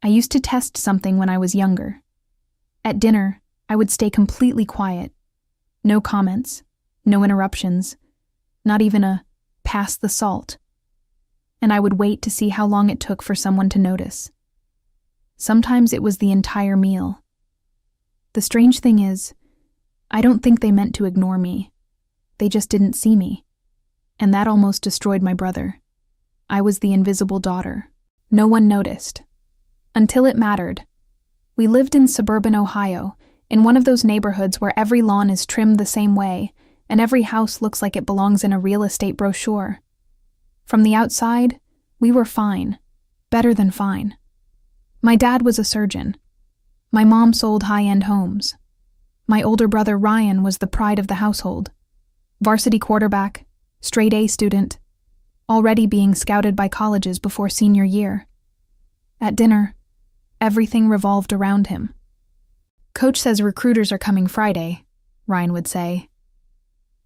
I used to test something when I was younger. At dinner, I would stay completely quiet. No comments, no interruptions, not even a pass the salt. And I would wait to see how long it took for someone to notice. Sometimes it was the entire meal. The strange thing is, I don't think they meant to ignore me. They just didn't see me. And that almost destroyed my brother. I was the invisible daughter. No one noticed. Until it mattered. We lived in suburban Ohio, in one of those neighborhoods where every lawn is trimmed the same way, and every house looks like it belongs in a real estate brochure. From the outside, we were fine. Better than fine. My dad was a surgeon. My mom sold high-end homes. My older brother Ryan was the pride of the household. Varsity quarterback, straight A student, already being scouted by colleges before senior year. At dinner, everything revolved around him. "Coach says recruiters are coming Friday," Ryan would say.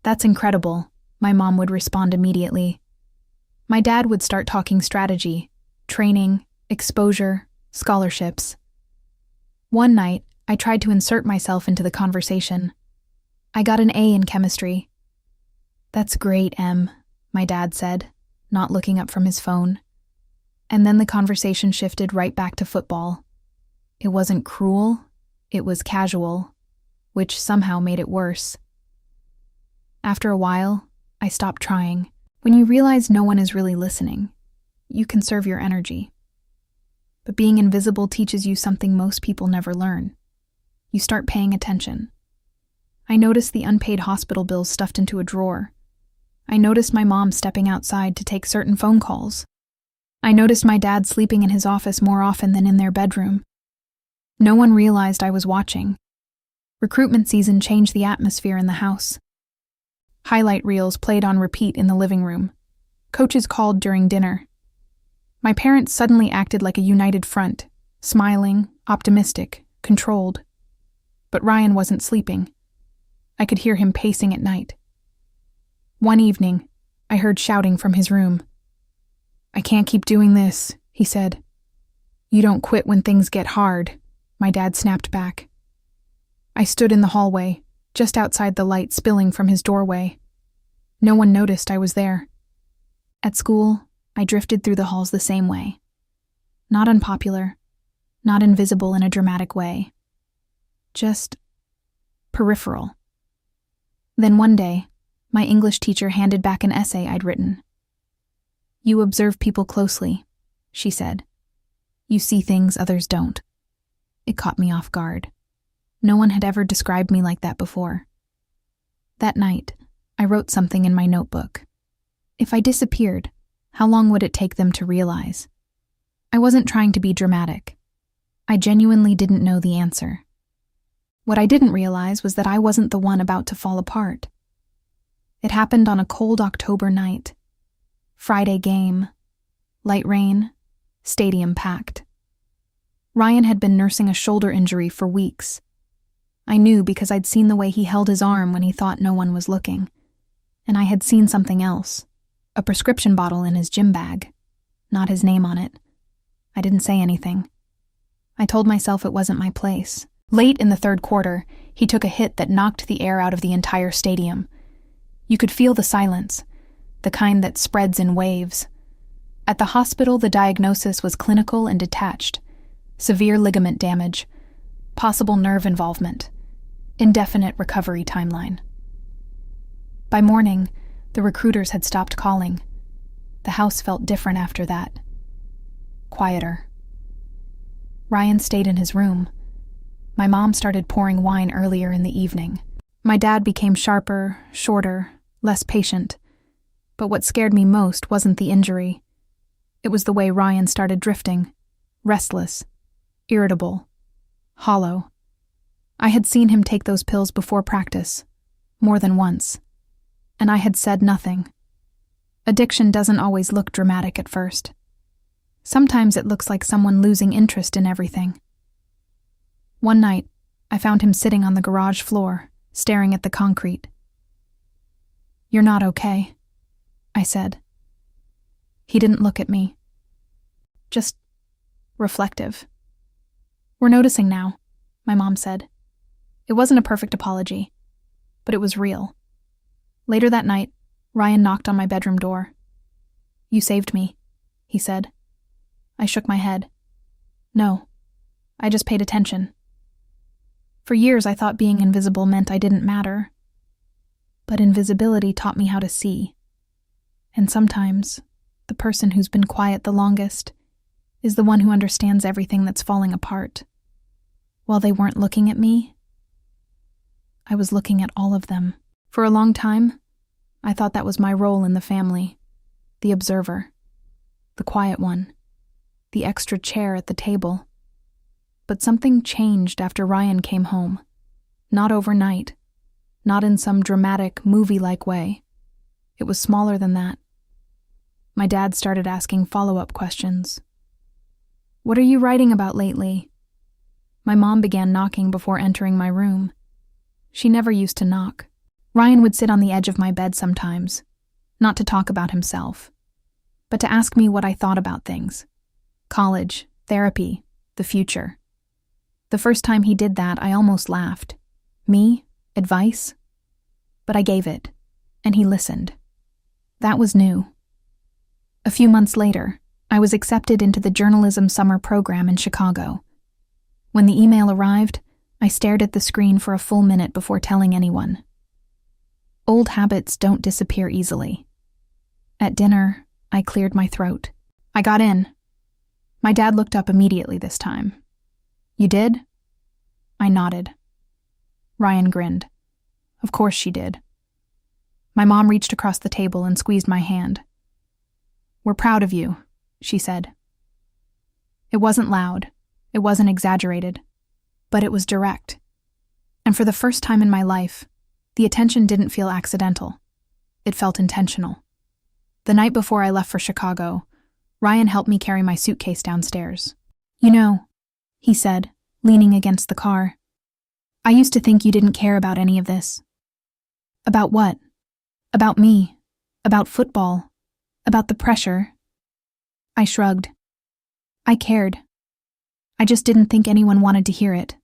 "That's incredible," my mom would respond immediately. My dad would start talking strategy, training, exposure, scholarships. One night, I tried to insert myself into the conversation. I got an A in chemistry. "That's great, Em," my dad said, not looking up from his phone. And then the conversation shifted right back to football. It wasn't cruel, it was casual, which somehow made it worse. After a while, I stopped trying. When you realize no one is really listening, you conserve your energy. But being invisible teaches you something most people never learn. You start paying attention. I noticed the unpaid hospital bills stuffed into a drawer. I noticed my mom stepping outside to take certain phone calls. I noticed my dad sleeping in his office more often than in their bedroom. No one realized I was watching. Recruitment season changed the atmosphere in the house. Highlight reels played on repeat in the living room. Coaches called during dinner. My parents suddenly acted like a united front, smiling, optimistic, controlled. But Ryan wasn't sleeping. I could hear him pacing at night. One evening, I heard shouting from his room. "I can't keep doing this," he said. "You don't quit when things get hard," my dad snapped back. I stood in the hallway, just outside the light spilling from his doorway. No one noticed I was there. At school, I drifted through the halls the same way. Not unpopular, not invisible in a dramatic way. Just peripheral. Then one day, my English teacher handed back an essay I'd written. "You observe people closely," she said. "You see things others don't." It caught me off guard. No one had ever described me like that before. That night, I wrote something in my notebook. If I disappeared, how long would it take them to realize? I wasn't trying to be dramatic. I genuinely didn't know the answer. What I didn't realize was that I wasn't the one about to fall apart. It happened on a cold October night. Friday game. Light rain. Stadium packed. Ryan had been nursing a shoulder injury for weeks. I knew because I'd seen the way he held his arm when he thought no one was looking. And I had seen something else. A prescription bottle in his gym bag. Not his name on it. I didn't say anything. I told myself it wasn't my place. Late in the third quarter, he took a hit that knocked the air out of the entire stadium. You could feel the silence, the kind that spreads in waves. At the hospital, the diagnosis was clinical and detached. Severe ligament damage, possible nerve involvement, indefinite recovery timeline. By morning, the recruiters had stopped calling. The house felt different after that. Quieter. Ryan stayed in his room. My mom started pouring wine earlier in the evening. My dad became sharper, shorter, less patient. But what scared me most wasn't the injury. It was the way Ryan started drifting, restless, irritable, hollow. I had seen him take those pills before practice, more than once. And I had said nothing. Addiction doesn't always look dramatic at first. Sometimes it looks like someone losing interest in everything. One night, I found him sitting on the garage floor, staring at the concrete. "You're not okay," I said. He didn't look at me. Just reflective. "We're noticing now," my mom said. It wasn't a perfect apology, but it was real. Later that night, Ryan knocked on my bedroom door. "You saved me," he said. I shook my head. "No, I just paid attention." For years I thought being invisible meant I didn't matter. But invisibility taught me how to see. And sometimes, the person who's been quiet the longest is the one who understands everything that's falling apart. While they weren't looking at me, I was looking at all of them. For a long time, I thought that was my role in the family. The observer. The quiet one. The extra chair at the table. But something changed after Ryan came home. Not overnight. Not in some dramatic, movie-like way. It was smaller than that. My dad started asking follow-up questions. "What are you writing about lately?" My mom began knocking before entering my room. She never used to knock. Ryan would sit on the edge of my bed sometimes, not to talk about himself, but to ask me what I thought about things. College, therapy, the future. The first time he did that, I almost laughed. Me? Advice? But I gave it, and he listened. That was new. A few months later, I was accepted into the journalism summer program in Chicago. When the email arrived, I stared at the screen for a full minute before telling anyone. Old habits don't disappear easily. At dinner, I cleared my throat. "I got in." My dad looked up immediately this time. "You did?" I nodded. Ryan grinned. "Of course she did." My mom reached across the table and squeezed my hand. "We're proud of you," she said. It wasn't loud. It wasn't exaggerated. But it was direct. And for the first time in my life, the attention didn't feel accidental. It felt intentional. The night before I left for Chicago, Ryan helped me carry my suitcase downstairs. "You know," he said, leaning against the car, "I used to think you didn't care about any of this." "About what?" "About me. About football. About the pressure." I shrugged. I cared. I just didn't think anyone wanted to hear it.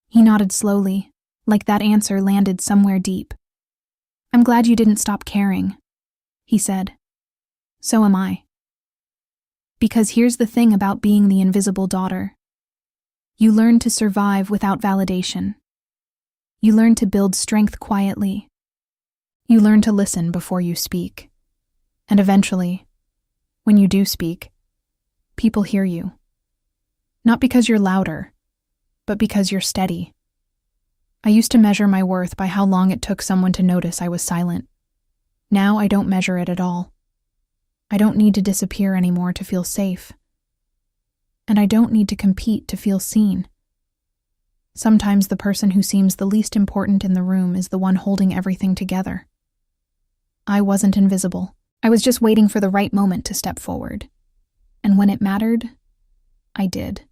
He nodded slowly, like that answer landed somewhere deep. "I'm glad you didn't stop caring," he said. "So am I." Because here's the thing about being the invisible daughter. You learn to survive without validation. You learn to build strength quietly. You learn to listen before you speak. And eventually, when you do speak, people hear you. Not because you're louder, but because you're steady. I used to measure my worth by how long it took someone to notice I was silent. Now I don't measure it at all. I don't need to disappear anymore to feel safe. And I don't need to compete to feel seen. Sometimes the person who seems the least important in the room is the one holding everything together. I wasn't invisible. I was just waiting for the right moment to step forward. And when it mattered, I did.